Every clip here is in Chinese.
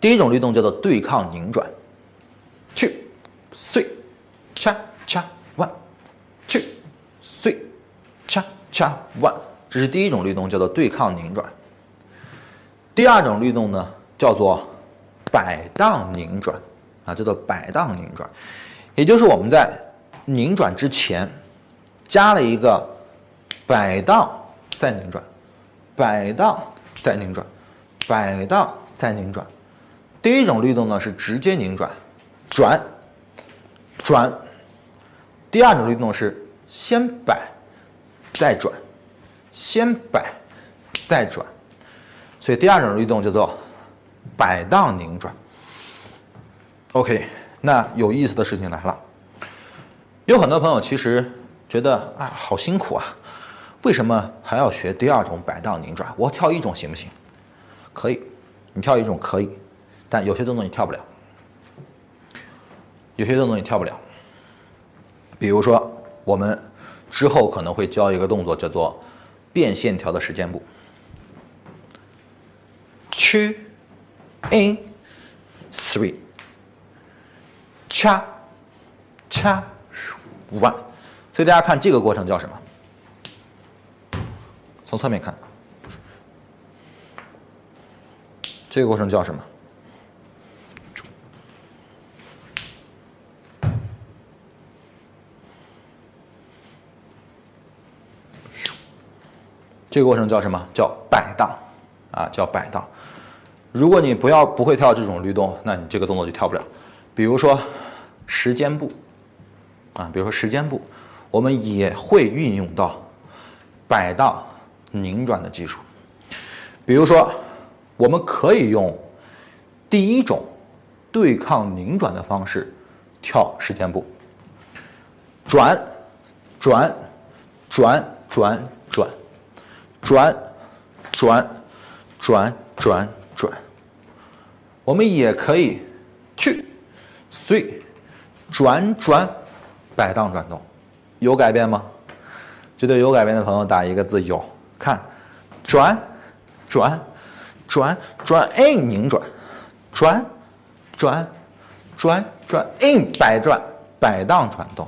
第一种律动叫做对抗拧转 ，2 3 cha cha 1 2 3 cha cha 1，这是第一种律动，叫做对抗拧转。第二种律动呢，叫做摆荡拧转啊，叫做摆荡拧转，也就是我们在拧转之前加了一个摆荡再拧转，摆荡再拧转，摆荡再拧转。第一种律动呢是直接拧转，转转；第二种律动是先摆再转，先摆再转。所以第二种律动叫做摆荡拧转。OK， 那有意思的事情来了，有很多朋友其实觉得啊，好辛苦啊，为什么还要学第二种摆荡拧转？我跳一种行不行？可以，你跳一种可以，但有些动作你跳不了，有些动作你跳不了。比如说，我们之后可能会教一个动作，叫做变线条的实践步。2 in 3 cha cha 1，所以大家看这个过程叫什么？从侧面看，这个过程叫什么？这个过程叫什么？叫摆荡啊，叫摆荡。如果你不会跳这种律动，那你这个动作就跳不了。比如说时间步啊，比如说时间步，我们也会运用到摆荡拧转的技术。比如说，我们可以用第一种对抗拧转的方式跳时间步，转转转转转转转转转转。我们也可以去随转转摆荡转动，有改变吗？觉得有改变的朋友打一个字有。看，转转转转 in 拧转，转转转转 in 摆转摆荡转动，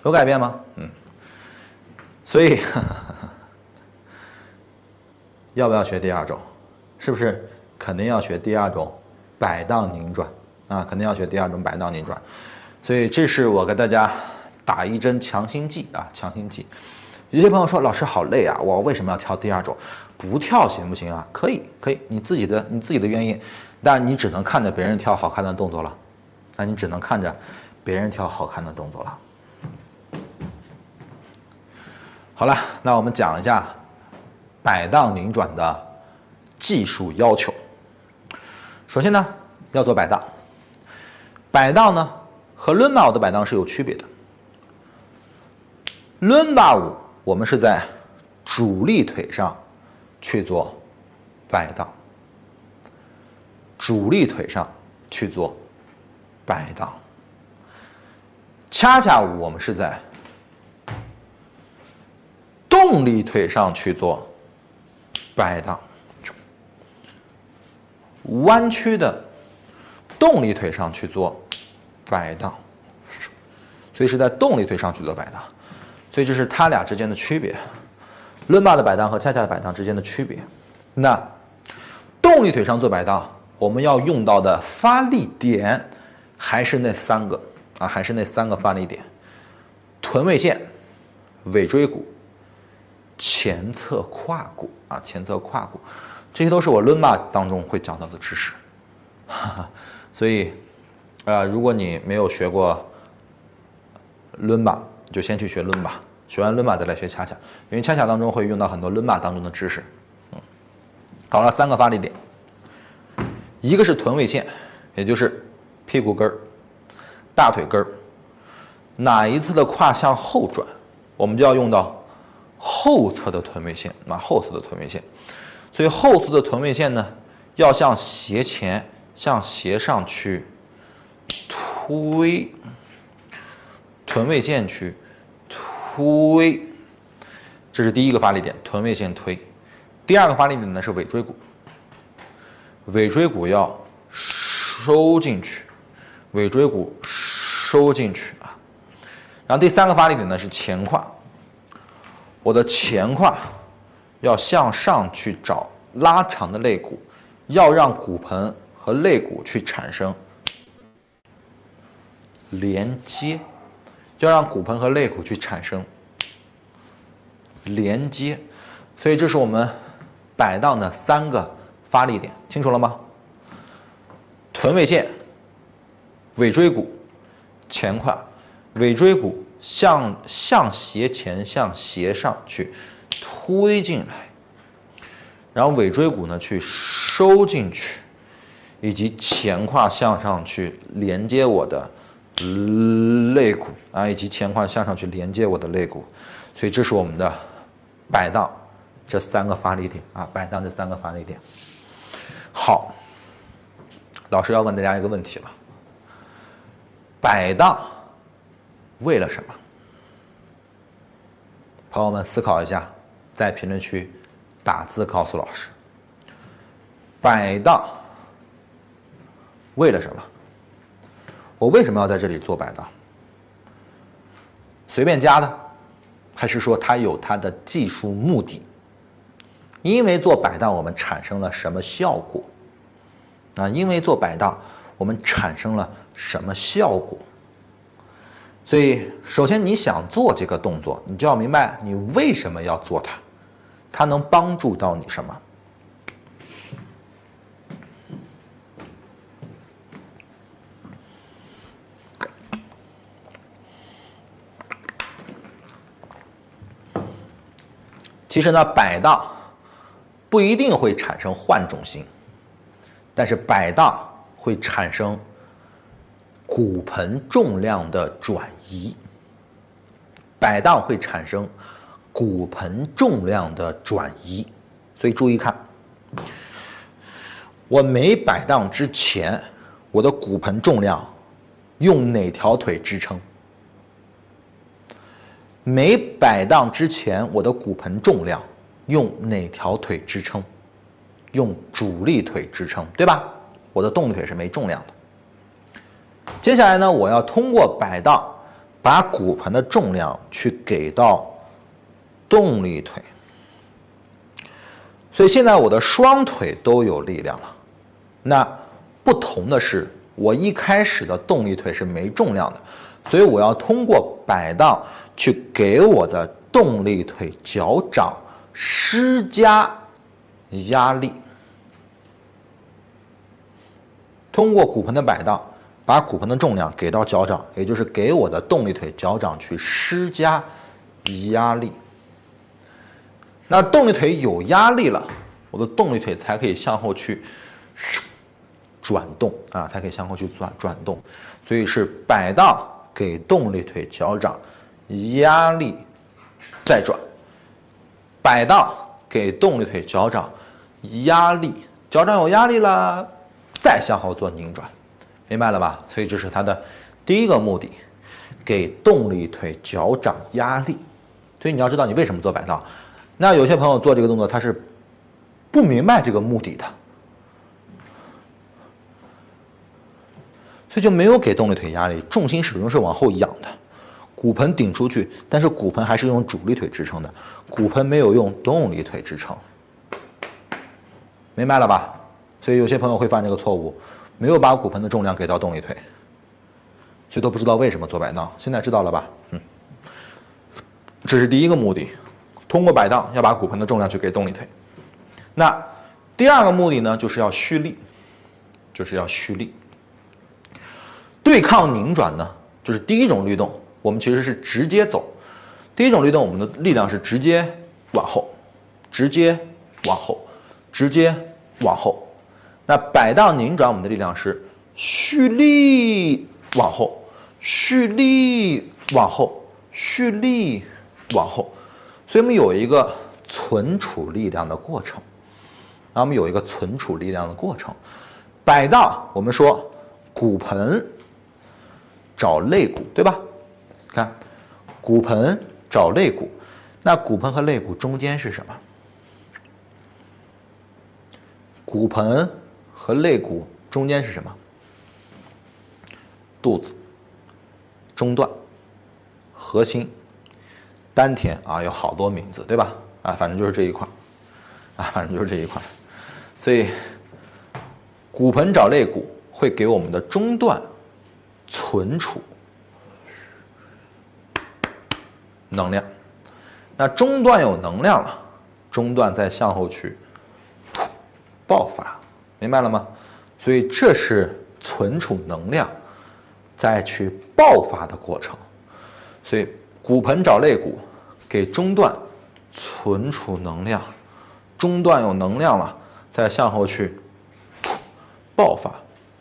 有改变吗？所以要不要学第二种？是不是肯定要学第二种摆荡拧转啊？肯定要学第二种摆荡拧转。所以这是我给大家打一针强心剂啊，强心剂。有些朋友说老师好累啊，我为什么要跳第二种？不跳行不行啊？可以，可以，你自己的原因，但你只能看着别人跳好看的动作了，那你只能看着别人跳好看的动作了。好了，那我们讲一下摆荡拧转的技术要求。首先呢，要做摆荡。摆荡呢和伦巴舞的摆荡是有区别的。伦巴舞我们是在主力腿上去做摆荡，主力腿上去做摆荡。恰恰舞我们是在动力腿上去做摆荡，弯曲的动力腿上去做摆荡，所以是在动力腿上去做摆荡，所以这是它俩之间的区别，伦巴的摆荡和恰恰的摆荡之间的区别。那动力腿上做摆荡，我们要用到的发力点还是那三个啊，还是那三个发力点：臀位线、尾椎骨、前侧胯骨啊，前侧胯骨，这些都是我伦巴当中会讲到的知识。所以，如果你没有学过伦巴，就先去学伦巴，学完伦巴再来学恰恰，因为恰恰当中会用到很多伦巴当中的知识。好了，三个发力点，一个是臀位线，也就是屁股根儿、大腿根儿，哪一侧的胯向后转，我们就要用到后侧的臀位线啊，后侧的臀位线。所以后侧的臀位线呢，要向斜前、向斜上去推，臀位线去推，这是第一个发力点，臀位线推。第二个发力点呢是尾椎骨，尾椎骨要收进去，尾椎骨收进去啊。然后第3个发力点呢是前胯，我的前胯要向上去找拉长的肋骨，要让骨盆和肋骨去产生连接，要让骨盆和肋骨去产生连接。所以这是我们摆荡的3个发力点，清楚了吗？臀尾线、尾椎骨、前胯，尾椎骨向斜前向斜上去推进来，然后尾椎骨呢去收进去，以及前胯向上去连接我的肋骨啊，以及前胯向上去连接我的肋骨。所以这是我们的摆荡这3个发力点啊，摆荡这3个发力点。好，老师要问大家一个问题了：摆荡为了什么？朋友们思考一下，在评论区打字告诉老师，摆荡为了什么？我为什么要在这里做摆荡？随便加的，还是说它有它的技术目的？因为做摆荡我们产生了什么效果？因为做摆荡我们产生了什么效果？所以首先你想做这个动作，你就要明白你为什么要做它，它能帮助到你什么？其实呢，摆荡不一定会产生换重心，但是摆荡会产生骨盆重量的转移。摆荡会产生骨盆重量的转移，所以注意看，我没摆荡之前，我的骨盆重量用哪条腿支撑？没摆荡之前，我的骨盆重量用哪条腿支撑？用主力腿支撑，对吧？我的动力腿是没重量的。接下来呢，我要通过摆荡，把骨盆的重量去给到动力腿。所以现在我的双腿都有力量了。那不同的是，我一开始的动力腿是没重量的，所以我要通过摆荡去给我的动力腿脚掌施加压力。通过骨盆的摆荡，把骨盆的重量给到脚掌，也就是给我的动力腿脚掌去施加压力。那动力腿有压力了，我的动力腿才可以向后去转动啊，才可以向后去转动。所以是摆荡给动力腿脚掌压力再转，摆荡给动力腿脚掌压力，脚掌有压力了，再向后做拧转，明白了吧？所以这是它的第一个目的，给动力腿脚掌压力。所以你要知道你为什么做摆荡。那有些朋友做这个动作他是不明白这个目的的，所以就没有给动力腿压力，重心始终是往后仰的，骨盆顶出去，但是骨盆还是用主力腿支撑的，骨盆没有用动力腿支撑，明白了吧？所以有些朋友会犯这个错误，没有把骨盆的重量给到动力腿，所以都不知道为什么做摆荡。现在知道了吧？这是第一个目的，通过摆荡要把骨盆的重量去给动力腿。那第二个目的呢，就是要蓄力，对抗拧转呢，就是第一种律动，我们其实是直接走。第一种律动，我们的力量是直接往后，直接往后，直接往后。那摆荡拧转，我们的力量是蓄力往后，蓄力往后，蓄力往后。所以我们有一个存储力量的过程，摆荡，我们说骨盆找肋骨，对吧？看，骨盆找肋骨，那骨盆和肋骨中间是什么？骨盆和肋骨中间是什么？肚子、中段、核心、丹田啊，有好多名字，对吧？啊，反正就是这一块，所以骨盆找肋骨会给我们的中段存储能量。那中段有能量了，中段再向后去爆发，明白了吗？所以这是存储能量再去爆发的过程。所以骨盆找肋骨给中段存储能量，中段有能量了，再向后去爆发。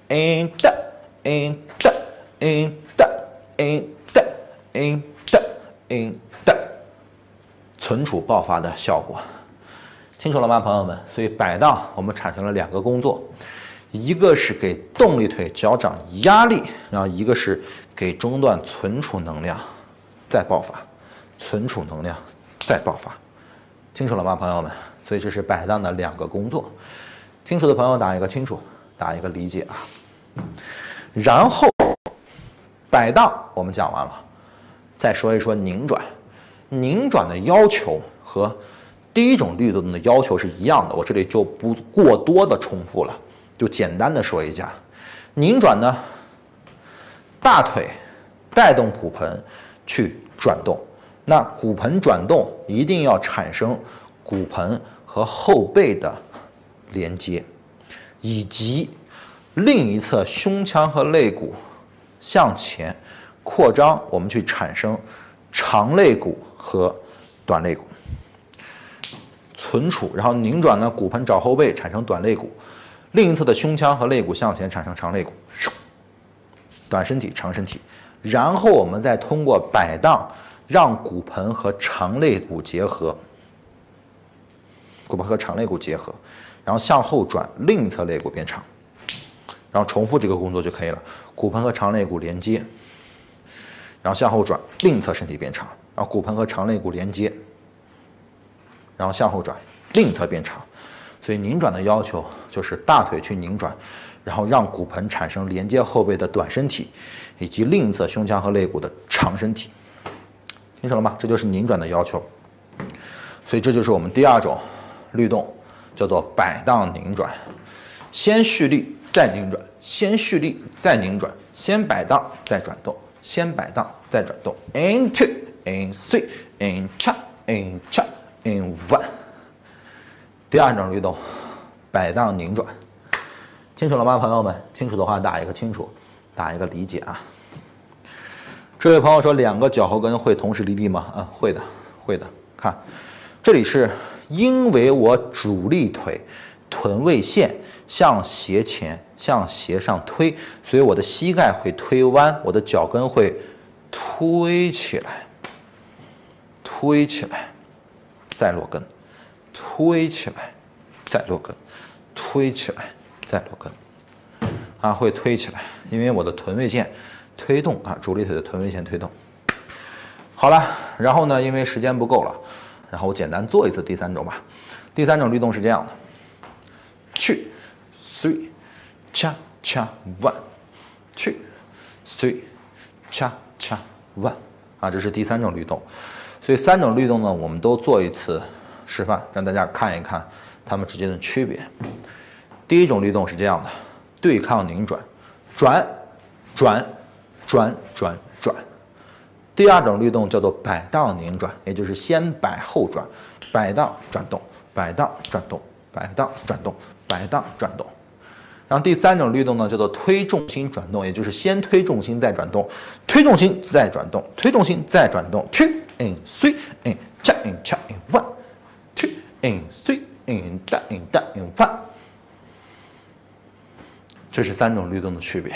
in的 in 的 in 的 in 的 in 的 in 的，存储爆发的效果，清楚了吗，朋友们？所以摆荡我们产生了2个工作，一个是给动力腿脚掌压力，然后一个是给中段存储能量再爆发，存储能量再爆发，清楚了吗，朋友们？所以这是摆荡的2个工作，清楚的朋友打一个清楚，打一个理解啊。然后摆荡我们讲完了，再说一说拧转。拧转的要求和第一种律动的要求是一样的，我这里就不过多的重复了，就简单的说一下。拧转呢，大腿带动骨盆去转动，那骨盆转动一定要产生骨盆和后背的连接，以及另一侧胸腔和肋骨向前扩张，我们去产生长肋骨和短肋骨存储，然后拧转呢，骨盆找后背产生短肋骨，另一侧的胸腔和肋骨向前产生长肋骨，短身体长身体，然后我们再通过摆荡让骨盆和长肋骨结合，骨盆和长肋骨结合，然后向后转，另一侧肋骨变长，然后重复这个工作就可以了。骨盆和长肋骨连接，然后向后转，另一侧身体变长，然后骨盆和长肋骨连接，然后向后转，另一侧变长。所以拧转的要求就是大腿去拧转，然后让骨盆产生连接后背的短身体，以及另一侧胸腔和肋骨的长身体。清楚了吗？这就是拧转的要求。所以这就是我们第2种律动，叫做摆荡拧转。先蓄力再拧转，先蓄力再拧转，先摆荡再转动，先摆荡再转动。in 2 in 3 in 2 in 2 in 1。第2种律动，摆荡拧转，清楚了吗，朋友们？清楚的话打一个清楚，打一个理解啊。这位朋友说2个脚后跟会同时离地吗？啊，会的，会的。看，这里是因为我主力腿臀位线向斜前向斜上推，所以我的膝盖会推弯，我的脚跟会推起来，推起来，再落跟，推起来，再落跟，推起来，再落跟，啊，会推起来，因为我的臀位线推动啊，主力腿的臀位线推动。好了，然后呢，因为时间不够了，然后我简单做一次第3种吧。第3种律动是这样的：去 3 cha cha 1， 去 3 cha cha 1，啊，这是第3种律动。所以3种律动呢，我们都做一次示范，让大家看一看它们之间的区别。第1种律动是这样的：对抗拧转，转转转转转。第2种律动叫做摆荡拧转，也就是先摆后转，摆荡转动，摆荡转动，摆荡转动，摆荡转动。然后第3种律动呢叫做推重心转动，也就是先推重心再转动，推重心再转动，推重心再转动。2 in 3 in cha in cha in 1， 2 in 3 in da in da in 1。这是3种律动的区别。